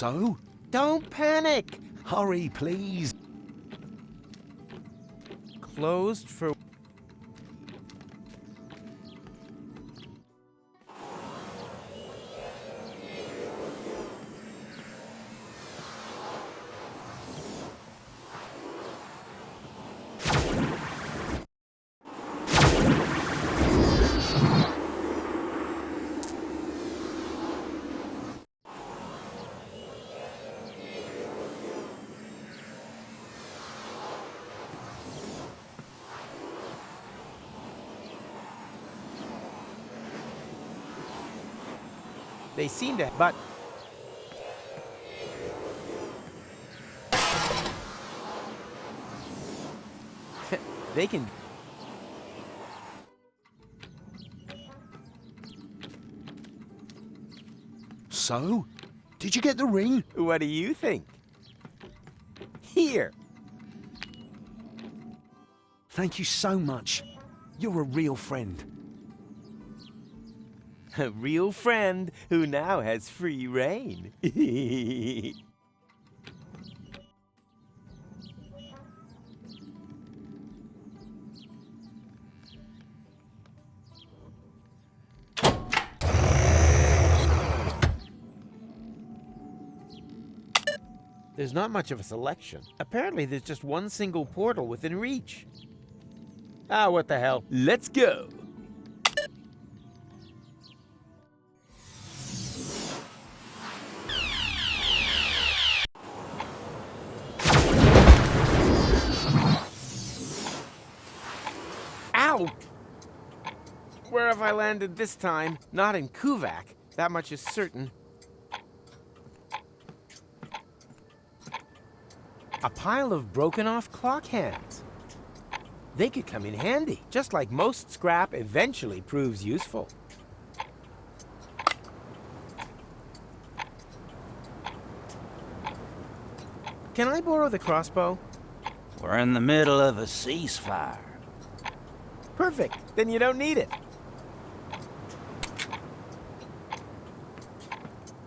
So? Don't panic! Hurry, please. Closed for... They seem to, but... they can... So? Did you get the ring? What do you think? Here. Thank you so much. You're a real friend. A real friend who now has free reign. There's not much of a selection. Apparently there's just one single portal within reach. Ah, what the hell. Let's go! Ow! Where have I landed this time? Not in Kuvak. That much is certain. A pile of broken-off clock hands. They could come in handy, just like most scrap eventually proves useful. Can I borrow the crossbow? We're in the middle of a ceasefire. Perfect. Then you don't need it.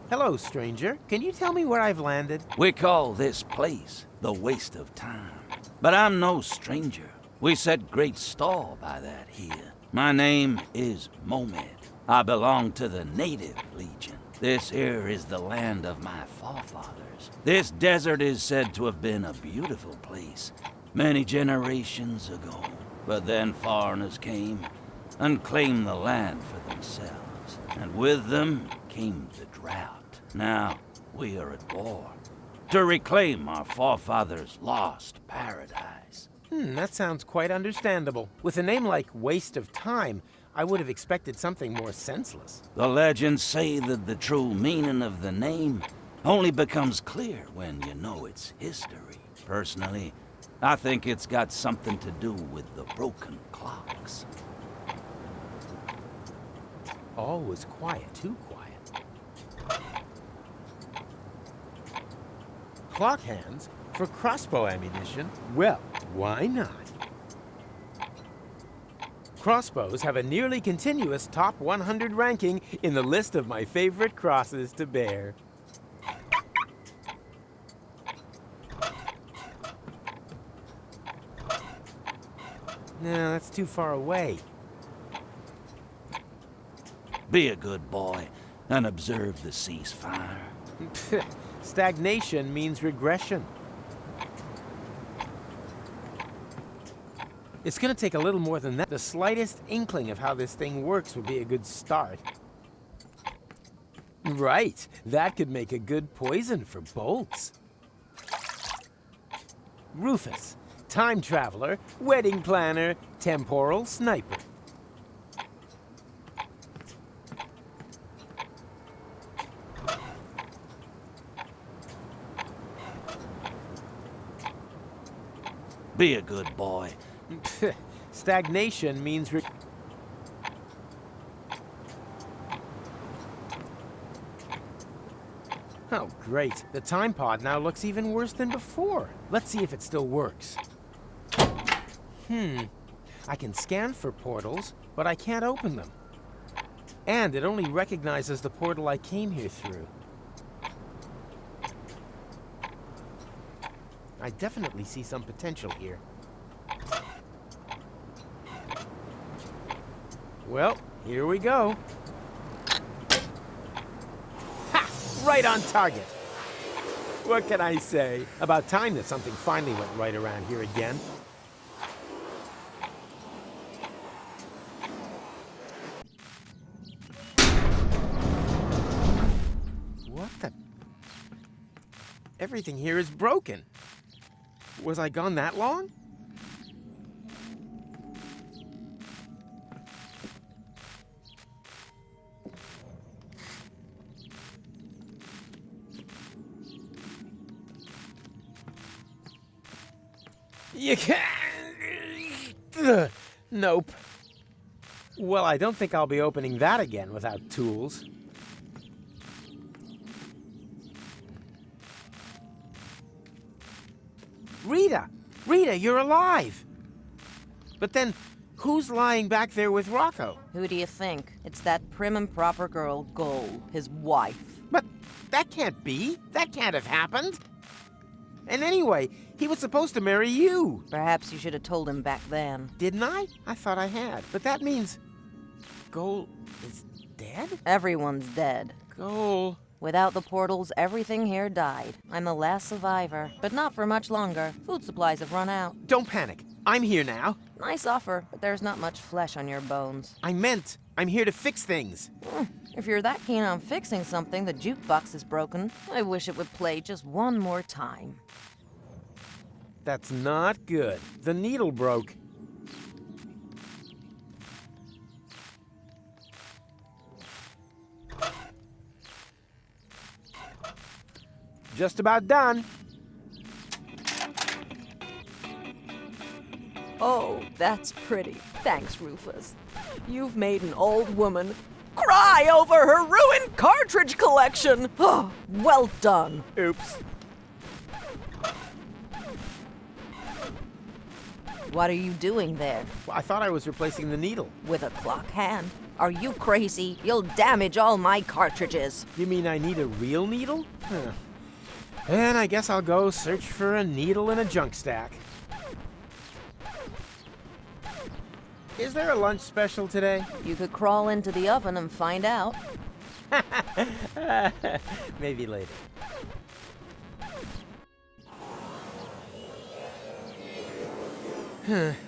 Hello, stranger. Can you tell me where I've landed? We call this place the waste of time. But I'm no stranger. We set great store by that here. My name is Momed. I belong to the Native Legion. This here is the land of my forefathers. This desert is said to have been a beautiful place many generations ago. But then foreigners came and claimed the land for themselves. And with them came the drought. Now, we are at war to reclaim our forefathers' lost paradise. That sounds quite understandable. With a name like Waste of Time, I would have expected something more senseless. The legends say that the true meaning of the name only becomes clear when you know its history. Personally, I think it's got something to do with the broken clocks. All was quiet, too quiet. Clock hands for crossbow ammunition? Well, why not? Crossbows have a nearly continuous top 100 ranking in the list of my favorite crosses to bear. No, that's too far away. Be a good boy and observe the ceasefire. Stagnation means regression. It's gonna take a little more than that. The slightest inkling of how this thing works would be a good start. Right, that could make a good poison for bolts. Rufus, time traveler, wedding planner, temporal sniper. Be a good boy. Stagnation means Oh, great. The time pod now looks even worse than before. Let's see if it still works. I can scan for portals, but I can't open them. And it only recognizes the portal I came here through. I definitely see some potential here. Well, here we go. Ha! Right on target. What can I say? About time that something finally went right around here again. What the? Everything here is broken. Was I gone that long? You can't. Nope. Well, I don't think I'll be opening that again without tools. Rita! Rita, you're alive! But then, who's lying back there with Rocco? Who do you think? It's that prim and proper girl, Goal, his wife. But that can't be. That can't have happened. And anyway, he was supposed to marry you. Perhaps you should have told him back then. Didn't I? I thought I had. But that means Goal is dead? Everyone's dead. Goal. Without the portals, everything here died. I'm the last survivor, but not for much longer. Food supplies have run out. Don't panic. I'm here now. Nice offer, but there's not much flesh on your bones. I meant I'm here to fix things. If you're that keen on fixing something, the jukebox is broken. I wish it would play just one more time. That's not good. The needle broke. Just about done. Oh, that's pretty. Thanks, Rufus. You've made an old woman cry over her ruined cartridge collection. Oh, well done. Oops. What are you doing there? Well, I thought I was replacing the needle. With a clock hand? Are you crazy? You'll damage all my cartridges. You mean I need a real needle? Huh. Then I guess I'll go search for a needle in a junk stack. Is there a lunch special today? You could crawl into the oven and find out. Maybe later.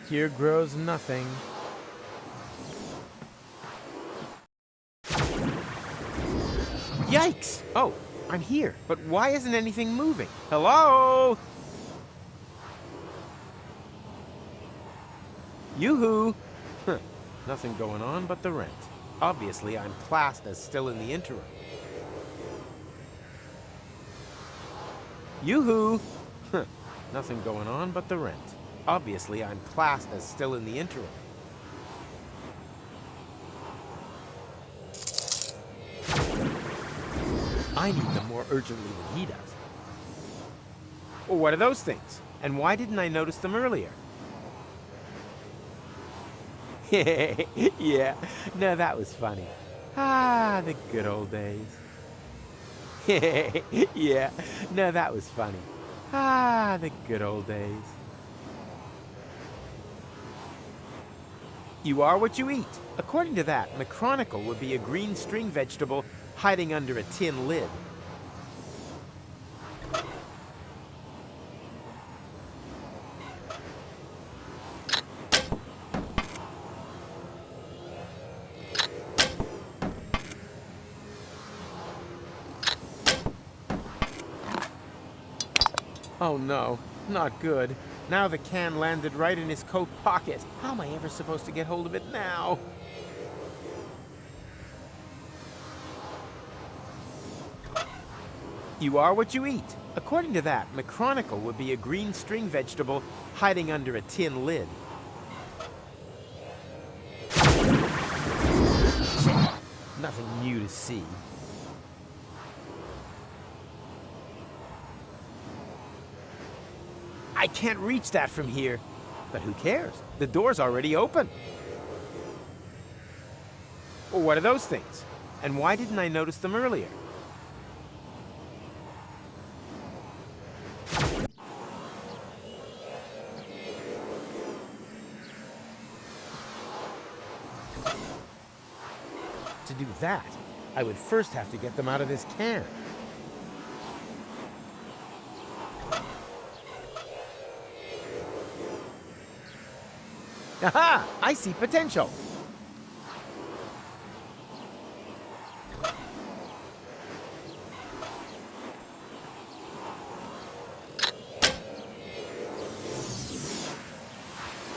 Here grows nothing. Yikes! Oh, I'm here. But why isn't anything moving? Hello? Yoo-hoo! Huh. Nothing going on but the rent. Obviously, I'm classed as still in the interim. Yoo-hoo! Huh. Nothing going on but the rent. Obviously, I'm classed as still in the interim. I need them more urgently than he does. Well, what are those things? And why didn't I notice them earlier? Yeah, no, that was funny. Ah, the good old days. Yeah, no, that was funny. Ah, the good old days. You are what you eat. According to that, macronicle would be a green string vegetable hiding under a tin lid. Oh no, not good. Now the can landed right in his coat pocket. How am I ever supposed to get hold of it now? You are what you eat. According to that, macronicle would be a green string vegetable hiding under a tin lid. Nothing new to see. I can't reach that from here. But who cares? The door's already open. Well, what are those things? And why didn't I notice them earlier? To do that, I would first have to get them out of this can. Aha! I see potential!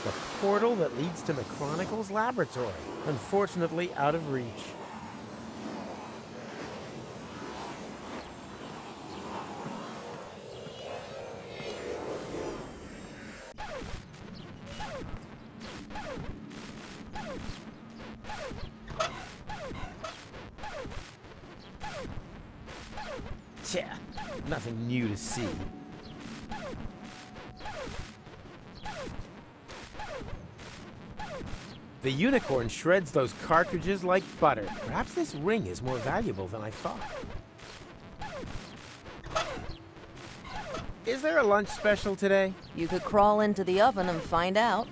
The portal that leads to McChronicle's laboratory. Unfortunately, out of reach. Tja, nothing new to see. The unicorn shreds those cartridges like butter. Perhaps this ring is more valuable than I thought. Is there a lunch special today? You could crawl into the oven and find out.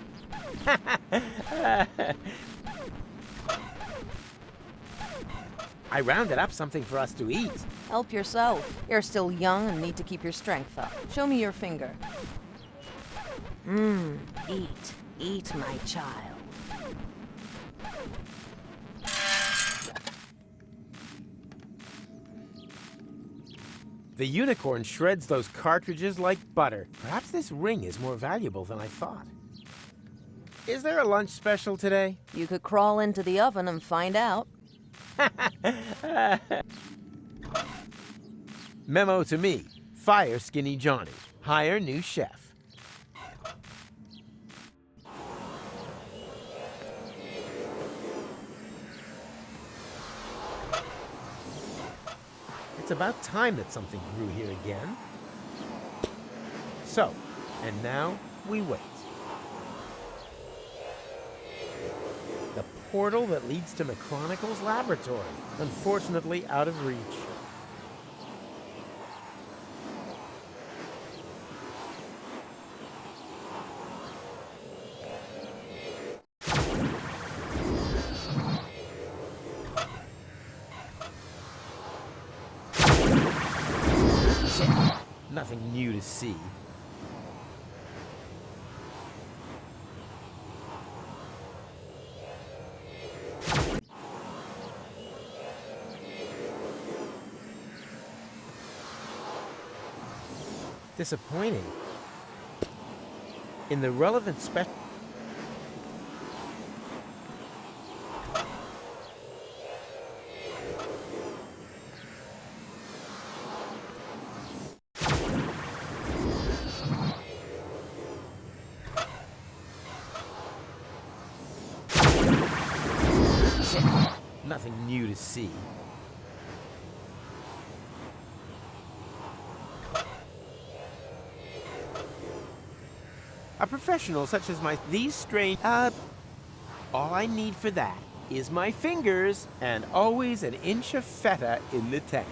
I rounded up something for us to eat. Help yourself. You're still young and need to keep your strength up. Show me your finger. Eat. Eat, my child. The unicorn shreds those cartridges like butter. Perhaps this ring is more valuable than I thought. Is there a lunch special today? You could crawl into the oven and find out. Memo to me. Fire Skinny Johnny. Hire new chef. It's about time that something grew here again. So, and now we wait. The portal that leads to McChronicle's laboratory. Unfortunately, out of reach. Nothing new to see. Disappointing. In the relevant spec. Nothing new to see. A professional such as these strange, all I need for that is my fingers and always an inch of feta in the tank.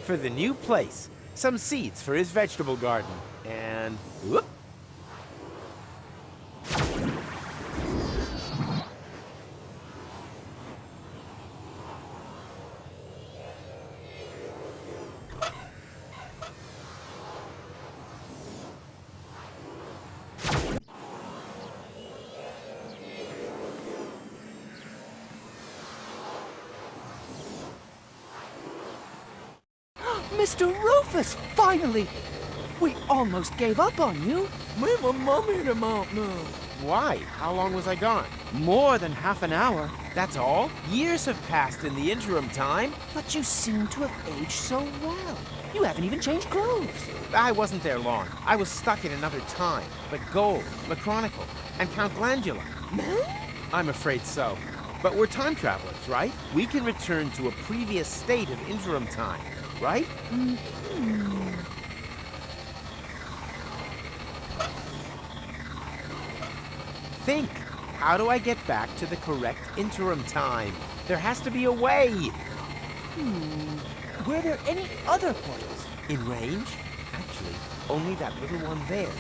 For the new place, some seeds for his vegetable garden, and whoop. Mr. Rufus, finally! We almost gave up on you. Me and my mummy them out now. Why? How long was I gone? More than half an hour. That's all? Years have passed in the interim time. But you seem to have aged so well. You haven't even changed clothes. I wasn't there long. I was stuck in another time. But Gold, McChronicle, and Count Glandula. I'm afraid so. But we're time travelers, right? We can return to a previous state of interim time, right? Think. How do I get back to the correct interim time? There has to be a way. Were there any other portals? In range? Actually, only that little one there.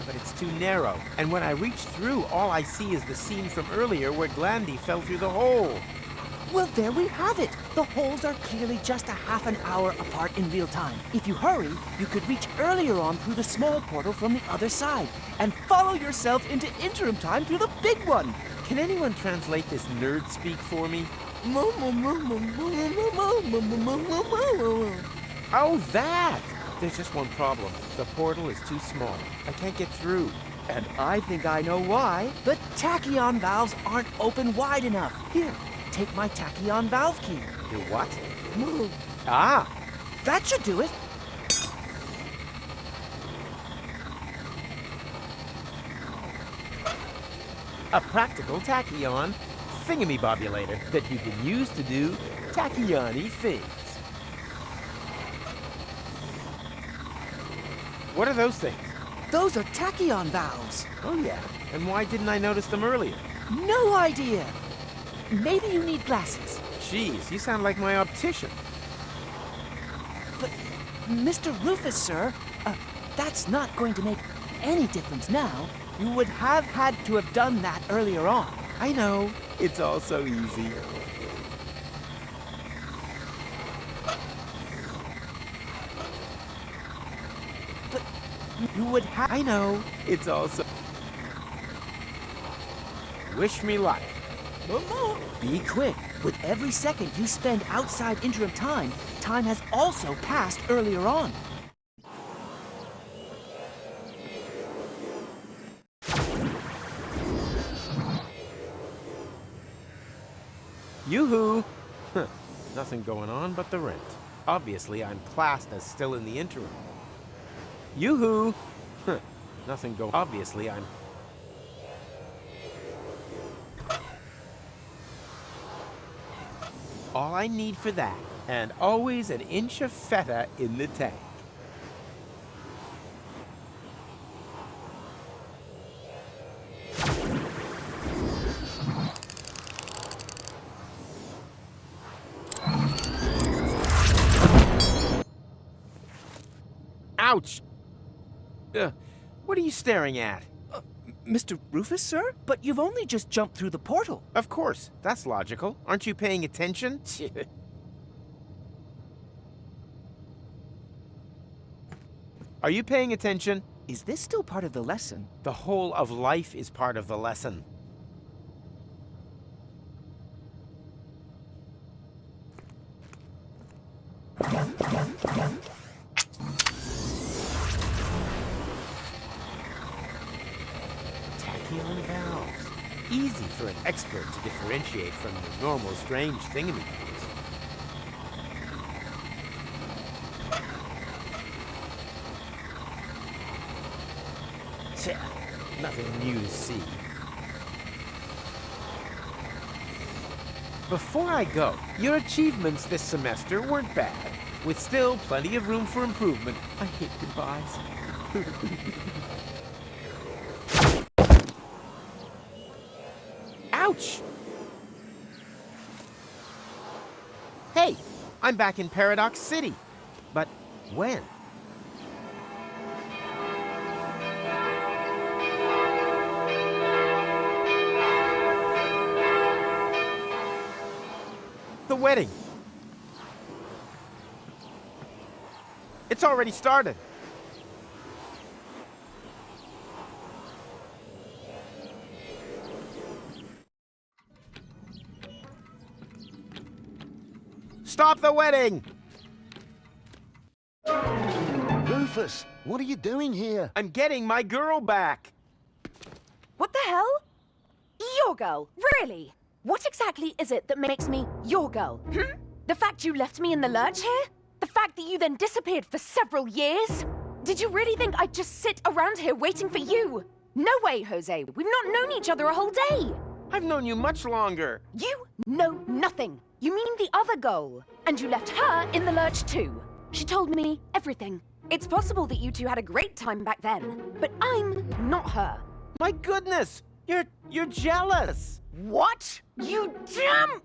But it's too narrow. And when I reach through, all I see is the scene from earlier where Glandy fell through the hole. Well, there we have it. The holes are clearly just a half an hour apart in real time. If you hurry, you could reach earlier on through the small portal from the other side and follow yourself into interim time through the big one. Can anyone translate this nerd speak for me? Oh, that! There's just one problem. The portal is too small. I can't get through. And I think I know why. The tachyon valves aren't open wide enough. Here, take my tachyon valve key. Your what? Ah! That should do it. A practical tachyon thingamybobulator that you can use to do tachyon-y things. What are those things? Those are tachyon valves. Oh, yeah. And why didn't I notice them earlier? No idea. Maybe you need glasses. Jeez, you sound like my optician. But, Mr. Rufus, sir, that's not going to make any difference now. You would have had to have done that earlier on. I know. It's all so easy. But you would have... I know. It's all so... Wish me luck. Be quick. With every second you spend outside interim time, time has also passed earlier on. Yoo-hoo! Huh. Nothing going on but the rent. Obviously, I'm classed as still in the interim. Yoo-hoo! Huh. Nothing go... Obviously, I'm... All I need for that, and always an inch of feta in the tank. Ouch! What are you staring at? Mr. Rufus, sir? But you've only just jumped through the portal. Of course, that's logical. Aren't you paying attention? Are you paying attention? Is this still part of the lesson? The whole of life is part of the lesson. Tachyon valves. Easy for an expert to differentiate from the normal strange thingamabobs. Tch, nothing new to see. Before I go, your achievements this semester weren't bad, with still plenty of room for improvement. I hate goodbyes. Ouch! Hey, I'm back in Paradox City. But when? The wedding. It's already started. Stop the wedding! Rufus, what are you doing here? I'm getting my girl back. What the hell? Your girl? Really? What exactly is it that makes me your girl? The fact you left me in the lurch here? The fact that you then disappeared for several years? Did you really think I'd just sit around here waiting for you? No way, Jose. We've not known each other a whole day. I've known you much longer. You know nothing. You mean the other girl. And you left her in the lurch too. She told me everything. It's possible that you two had a great time back then, but I'm not her. My goodness! You're jealous! What? You dumb...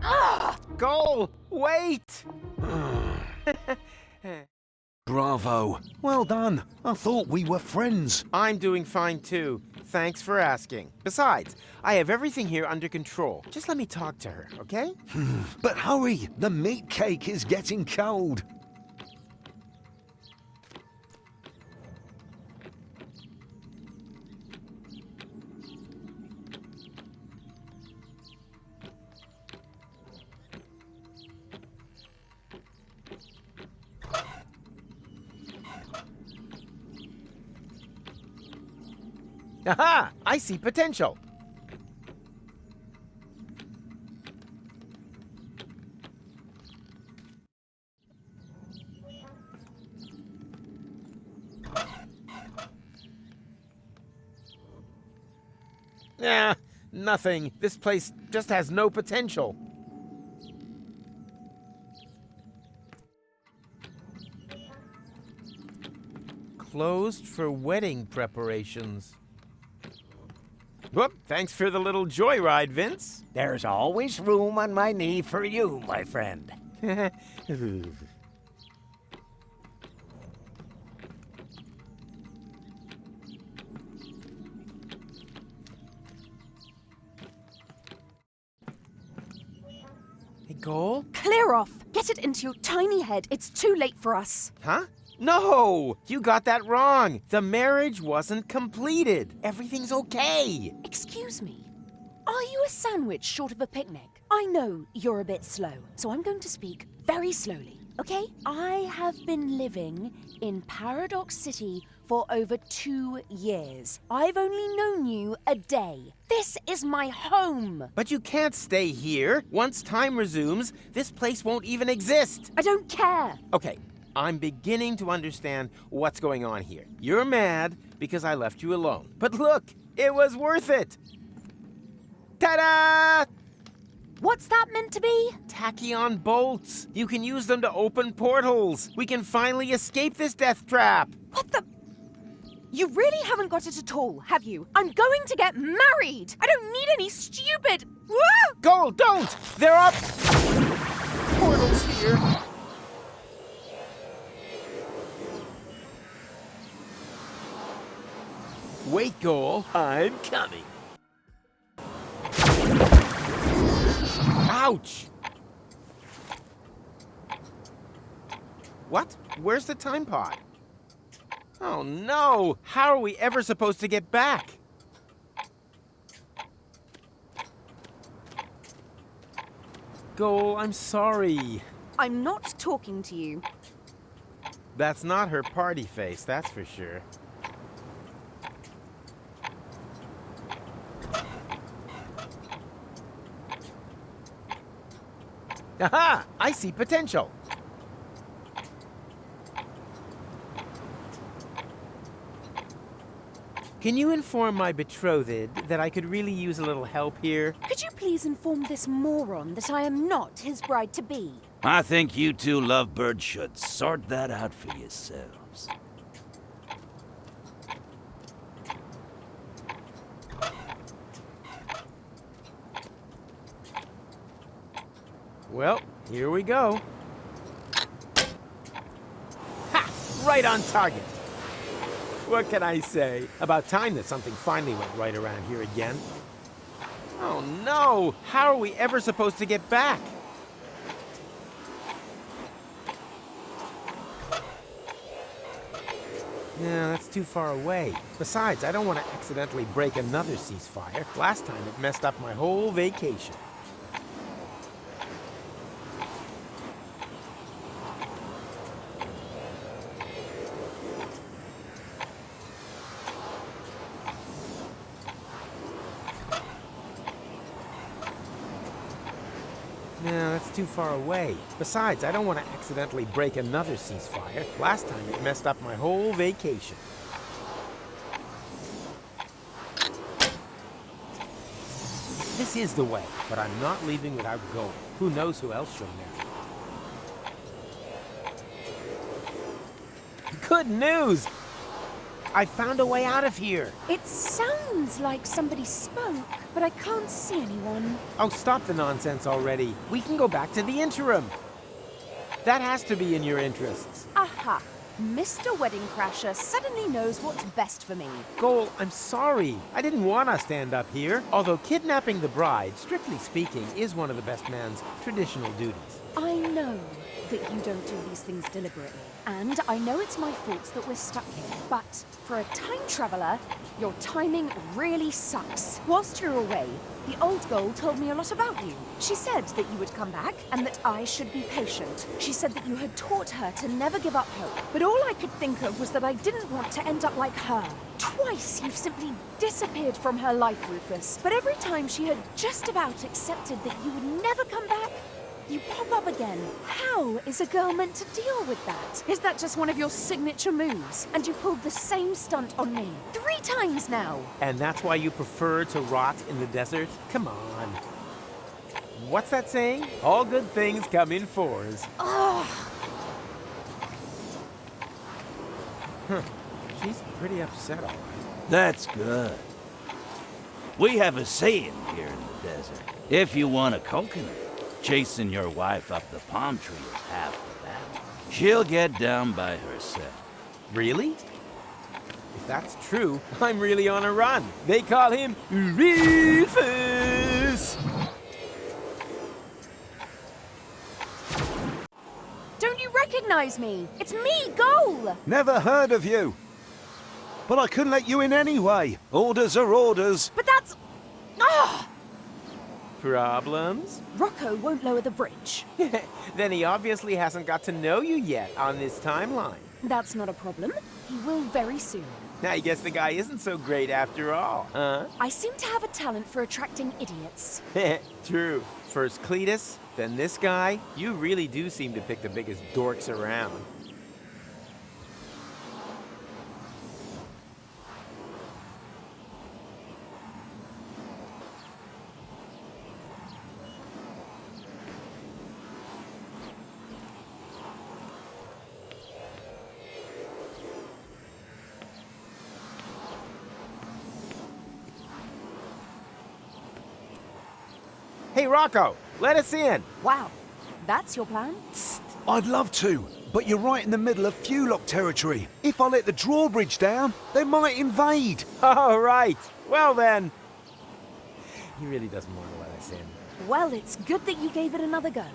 Ugh! Goal! Wait! Bravo. Well done. I thought we were friends. I'm doing fine too. Thanks for asking. Besides, I have everything here under control. Just let me talk to her, okay? But hurry, the meat cake is getting cold. Aha! I see potential. Nah, nothing. This place just has no potential. Closed for wedding preparations. Whoop, thanks for the little joyride, Vince. There's always room on my knee for you, my friend. Hey, Cole? Clear off! Get it into your tiny head. It's too late for us. Huh? No! You got that wrong. The marriage wasn't completed. Everything's okay. Excuse me. Are you a sandwich short of a picnic? I know you're a bit slow, so I'm going to speak very slowly, okay? I have been living in Paradox City for over 2 years. I've only known you a day. This is my home. But you can't stay here. Once time resumes, this place won't even exist. I don't care. Okay, I'm beginning to understand what's going on here. You're mad because I left you alone. But look, it was worth it. Ta-da! What's that meant to be? Tachyon bolts. You can use them to open portals. We can finally escape this death trap. What the? You really haven't got it at all, have you? I'm going to get married. I don't need any stupid... Ah! Gold, don't! There are portals here. Wait, Goal. I'm coming. Ouch! What? Where's the time pod? Oh no! How are we ever supposed to get back? Goal, I'm sorry. I'm not talking to you. That's not her party face, that's for sure. Aha! I see potential. Can you inform my betrothed that I could really use a little help here? Could you please inform this moron that I am not his bride-to-be? I think you two lovebirds should sort that out for yourselves. Well, here we go. Ha! Right on target. What can I say? About time that something finally went right around here again. Oh no! How are we ever supposed to get back? No, that's too far away. Besides, I don't want to accidentally break another ceasefire. Last time it messed up my whole vacation. No, that's too far away. Besides, I don't want to accidentally break another ceasefire. Last time it messed up my whole vacation. This is the way, but I'm not leaving without gold. Who knows who else she'll marry? Good news! I found a way out of here. It sounds like somebody spoke, but I can't see anyone. Oh, stop the nonsense already. We can go back to the interim. That has to be in your interests. Aha! Mr. Wedding Crasher suddenly knows what's best for me. Goal, I'm sorry. I didn't want us to end up here. Although kidnapping the bride, strictly speaking, is one of the best man's traditional duties. I know that you don't do these things deliberately, and I know it's my fault that we're stuck here, but for a time traveler, your timing really sucks. Whilst you're away, the old Goal told me a lot about you. She said that you would come back and that I should be patient. She said that you had taught her to never give up hope, but all I could think of was that I didn't want to end up like her. Twice you've simply disappeared from her life, Rufus, but every time she had just about accepted that you would never come back, you pop up again. How is a girl meant to deal with that? Is that just one of your signature moves? And you pulled the same stunt on me 3 times now. And that's why you prefer to rot in the desert? Come on. What's that saying? All good things come in 4s. Ugh. She's pretty upset, all right. That's good. We have a saying here in the desert. If you want a coconut, chasing your wife up the palm tree is half the battle. She'll get down by herself. Really? If that's true, I'm really on a run. They call him Rufus. Don't you recognize me? It's me, Goal! Never heard of you. But I couldn't let you in anyway. Orders are orders. But that's... Ah! Problems? Rocco won't lower the bridge. Then he obviously hasn't got to know you yet on this timeline. That's not a problem. He will very soon. I guess the guy isn't so great after all, huh? I seem to have a talent for attracting idiots. True. First Cletus, then this guy. You really do seem to pick the biggest dorks around. Hey, Rocco, let us in. Wow, that's your plan? I'd love to, but you're right in the middle of Fulock territory. If I let the drawbridge down, they might invade. All right. Well then. He really doesn't want to let us in. Well, it's good that you gave it another go.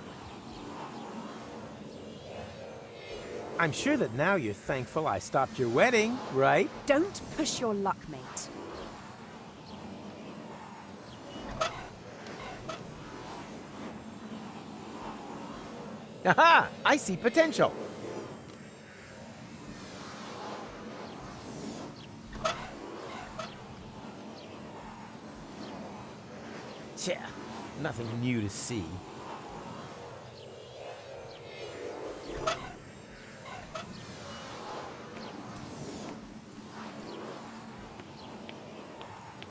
I'm sure that now you're thankful I stopped your wedding, right? Don't push your luck, mate. Aha! I see potential. Tja, nothing new to see.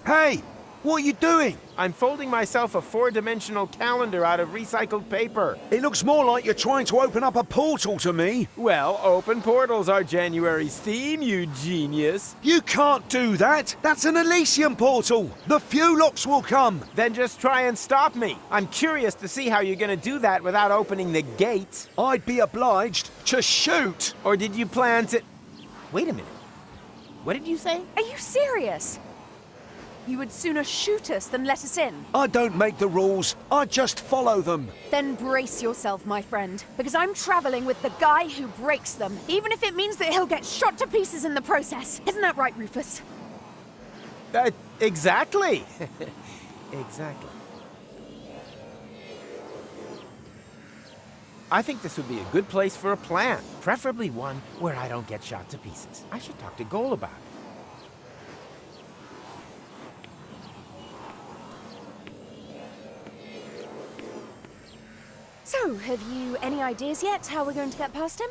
Hey, what are you doing? I'm folding myself a 4-dimensional calendar out of recycled paper. It looks more like you're trying to open up a portal to me. Well, open portals are January's theme, you genius. You can't do that. That's an Elysium portal. The Fulocks will come. Then just try and stop me. I'm curious to see how you're gonna do that without opening the gate. I'd be obliged to shoot. Or did you plan to... Wait a minute. What did you say? Are you serious? You would sooner shoot us than let us in. I don't make the rules. I just follow them. Then brace yourself, my friend, because I'm traveling with the guy who breaks them, even if it means that he'll get shot to pieces in the process. Isn't that right, Rufus? Exactly. Exactly. I think this would be a good place for a plan, preferably one where I don't get shot to pieces. I should talk to Goal about it. So, have you any ideas yet how we're going to get past him?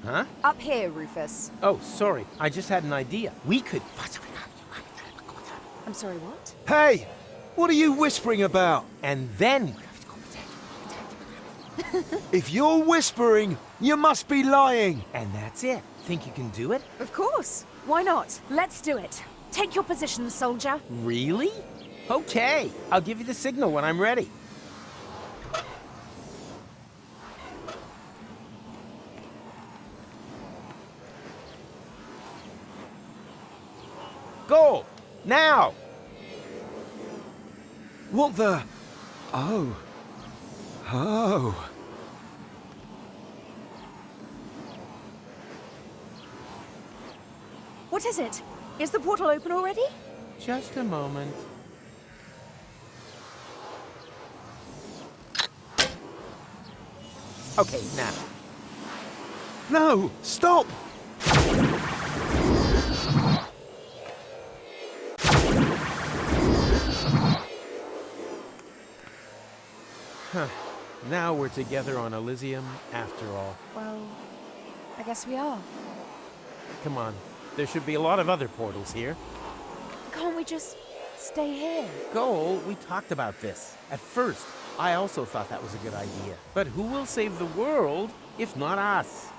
Huh? Up here, Rufus. Oh, sorry. I just had an idea. We could... I'm sorry, what? Hey, what are you whispering about? And then... If you're whispering, you must be lying. And that's it. Think you can do it? Of course. Why not? Let's do it. Take your position, soldier. Really? Okay. I'll give you the signal when I'm ready. Go! Now! What the? Oh. Oh. What is it? Is the portal open already? Just a moment. Okay, now. No! Stop! Huh. Now we're together on Elysium after all. Well, I guess we are. Come on. There should be a lot of other portals here. Can't we just stay here? Goal, we talked about this. At first, I also thought that was a good idea. But who will save the world if not us?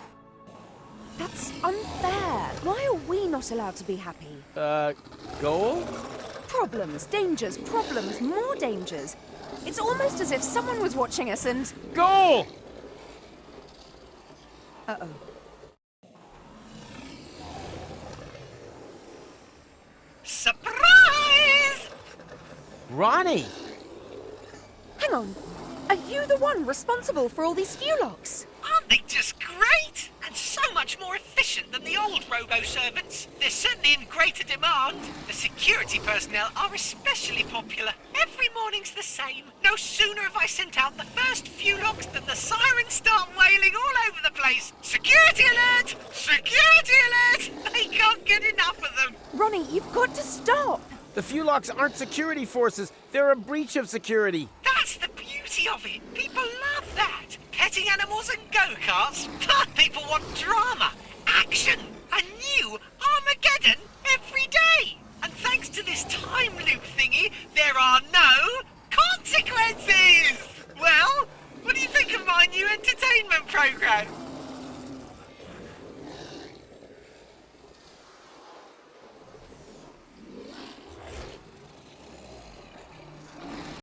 That's unfair. Why are we not allowed to be happy? Goal? Problems, dangers, problems, more dangers. It's almost as if someone was watching us and... Goal! Uh-oh. Surprise! Ronnie! Hang on. Are you the one responsible for all these Fulocks? Aren't they just great? And so much more efficient than the old robo-servants. They're certainly in greater demand. The security personnel are especially popular. Every morning's the same. No sooner have I sent out the first Fulocks than the sirens start wailing all over the place. Security alert! Security alert! I can't get enough of them. Ronnie, you've got to stop. The Fulocks aren't security forces. They're a breach of security. That's the beauty of it. People love that. Petting animals and go-karts. But people want drama, action, a new Armageddon.